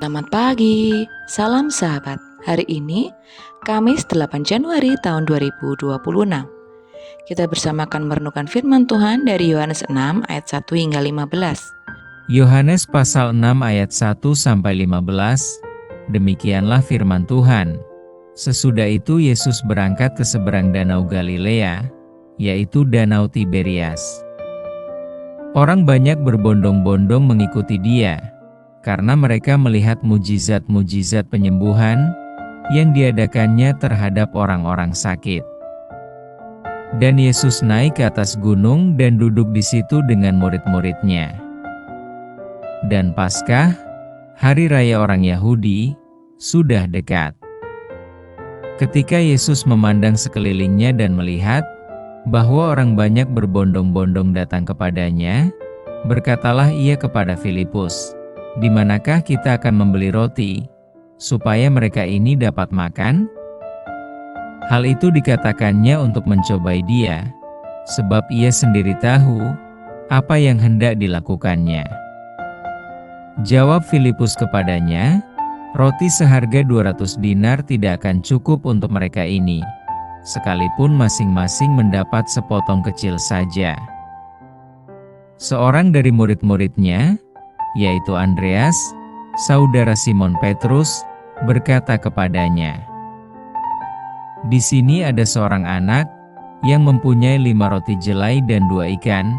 Selamat pagi, salam sahabat. Hari ini, Kamis 8 Januari tahun 2026. Kita bersama akan merenungkan firman Tuhan dari Yohanes 6 ayat 1 hingga 15. Yohanes pasal 6 ayat 1-15, demikianlah firman Tuhan. Sesudah itu Yesus berangkat ke seberang danau Galilea, yaitu danau Tiberias. Orang banyak berbondong-bondong mengikuti dia, karena mereka melihat mujizat-mujizat penyembuhan yang diadakannya terhadap orang-orang sakit. Dan Yesus naik ke atas gunung dan duduk di situ dengan murid-muridnya. Dan Paskah, hari raya orang Yahudi, sudah dekat. Ketika Yesus memandang sekelilingnya dan melihat bahwa orang banyak berbondong-bondong datang kepadanya, berkatalah ia kepada Filipus, "Di manakah kita akan membeli roti, supaya mereka ini dapat makan?" Hal itu dikatakannya untuk mencobai dia, sebab ia sendiri tahu apa yang hendak dilakukannya. Jawab Filipus kepadanya, "Roti seharga 200 dinar tidak akan cukup untuk mereka ini, sekalipun masing-masing mendapat sepotong kecil saja." Seorang dari murid-muridnya, yaitu Andreas, saudara Simon Petrus, berkata kepadanya, "Di sini ada seorang anak yang mempunyai 5 roti jelai dan 2 ikan,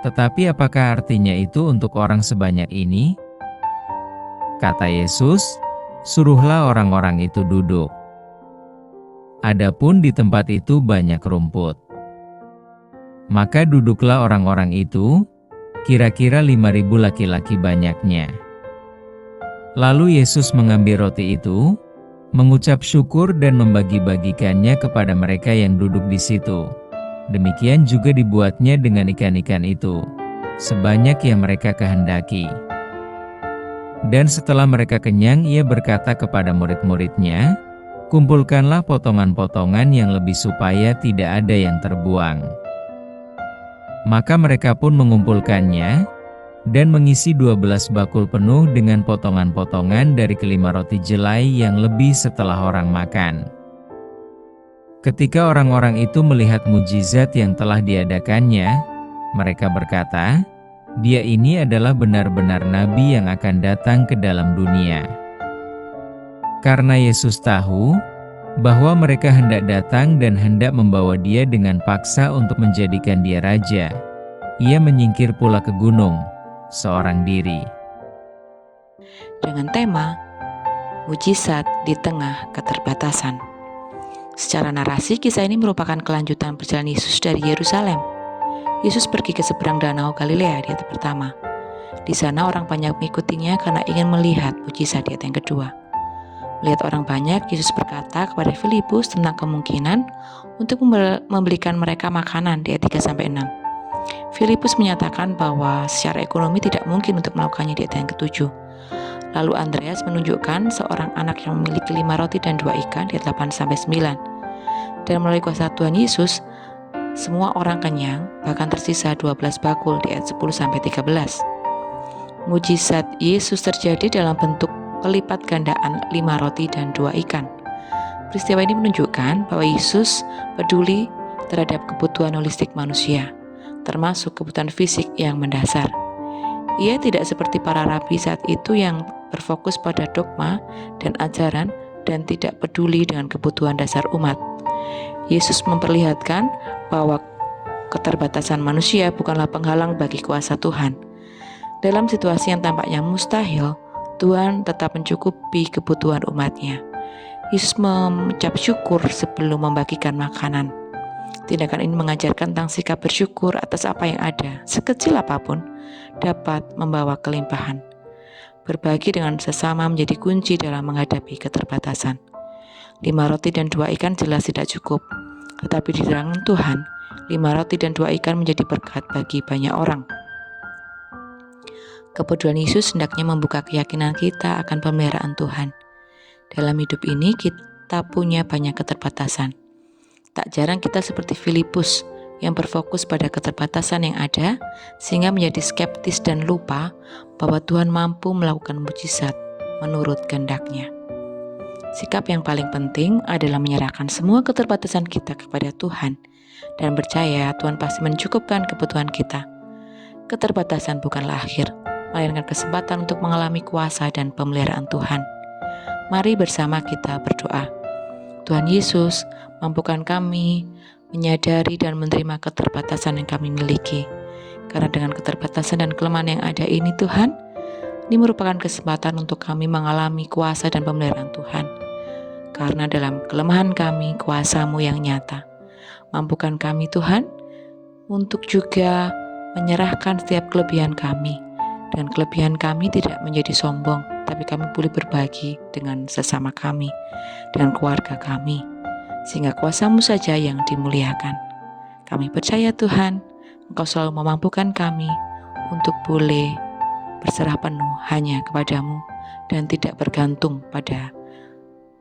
tetapi apakah artinya itu untuk orang sebanyak ini?" Kata Yesus, "Suruhlah orang-orang itu duduk." Adapun di tempat itu banyak rumput. Maka duduklah orang-orang itu, kira-kira 5.000 laki-laki banyaknya. Lalu Yesus mengambil roti itu, mengucap syukur dan membagi-bagikannya kepada mereka yang duduk di situ. Demikian juga dibuatnya dengan ikan-ikan itu, sebanyak yang mereka kehendaki. Dan setelah mereka kenyang, ia berkata kepada murid-muridnya, "Kumpulkanlah potongan-potongan yang lebih supaya tidak ada yang terbuang." Maka mereka pun mengumpulkannya, dan mengisi 12 bakul penuh dengan potongan-potongan dari kelima roti jelai yang lebih setelah orang makan. Ketika orang-orang itu melihat mujizat yang telah diadakannya, mereka berkata, "Dia ini adalah benar-benar nabi yang akan datang ke dalam dunia." Karena Yesus tahu bahwa mereka hendak datang dan hendak membawa dia dengan paksa untuk menjadikan dia raja, ia menyingkir pula ke gunung, seorang diri. Dengan tema Mujizat di Tengah Keterbatasan. Secara narasi, kisah ini merupakan kelanjutan perjalanan Yesus dari Yerusalem. Yesus pergi ke seberang danau Galilea di ayat pertama. Di sana orang banyak mengikutinya karena ingin melihat mujizat di ayat yang kedua. Melihat orang banyak, Yesus berkata kepada Filipus tentang kemungkinan untuk membelikan mereka makanan di ayat 3-6. Filipus menyatakan bahwa secara ekonomi tidak mungkin untuk melakukannya di ayat yang ke-7. Lalu Andreas menunjukkan seorang anak yang memiliki 5 roti dan 2 ikan di ayat 8-9. Dan melalui kuasa Tuhan Yesus, semua orang kenyang, bahkan tersisa 12 bakul di ayat 10-13. Mujizat Yesus terjadi dalam bentuk pelipat gandaan 5 roti dan 2 ikan. Peristiwa ini menunjukkan bahwa Yesus peduli terhadap kebutuhan holistik manusia, termasuk kebutuhan fisik yang mendasar. Ia tidak seperti para rabi saat itu yang berfokus pada dogma dan ajaran dan tidak peduli dengan kebutuhan dasar umat. Yesus memperlihatkan bahwa keterbatasan manusia bukanlah penghalang bagi kuasa Tuhan. Dalam situasi yang tampaknya mustahil, Tuhan tetap mencukupi kebutuhan umatnya. Yesus mengucap syukur sebelum membagikan makanan. Tindakan ini mengajarkan tentang sikap bersyukur atas apa yang ada, sekecil apapun, dapat membawa kelimpahan. Berbagi dengan sesama menjadi kunci dalam menghadapi keterbatasan. 5 roti dan 2 ikan jelas tidak cukup, tetapi di tangan Tuhan, 5 roti dan 2 ikan menjadi berkat bagi banyak orang. Kepedulian Yesus hendaknya membuka keyakinan kita akan pemeliharaan Tuhan. Dalam hidup ini kita punya banyak keterbatasan. Tak jarang kita seperti Filipus yang berfokus pada keterbatasan yang ada, sehingga menjadi skeptis dan lupa bahwa Tuhan mampu melakukan mujizat menurut kehendak-Nya. Sikap yang paling penting adalah menyerahkan semua keterbatasan kita kepada Tuhan dan percaya Tuhan pasti mencukupkan kebutuhan kita. Keterbatasan bukanlah akhir, melainkan kesempatan untuk mengalami kuasa dan pemeliharaan Tuhan. Mari bersama kita berdoa. Tuhan Yesus, mampukan kami menyadari dan menerima keterbatasan yang kami miliki. Karena dengan keterbatasan dan kelemahan yang ada ini Tuhan, ini merupakan kesempatan untuk kami mengalami kuasa dan pemeliharaan Tuhan. Karena dalam kelemahan kami, kuasa-Mu yang nyata. Mampukan kami Tuhan, untuk juga menyerahkan setiap kelebihan kami. Dengan kelebihan kami tidak menjadi sombong, tapi kami boleh berbagi dengan sesama kami, dengan keluarga kami. Sehingga kuasa-Mu saja yang dimuliakan. Kami percaya Tuhan, Engkau selalu memampukan kami untuk boleh berserah penuh hanya kepadamu dan tidak bergantung pada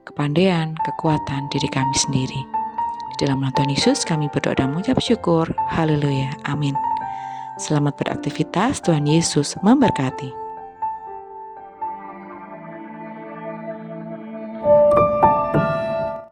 kepandaian, kekuatan diri kami sendiri. Di dalam nama Tuhan Yesus kami berdoa dan mengucap syukur. Haleluya. Amin. Selamat beraktivitas. Tuhan Yesus memberkati.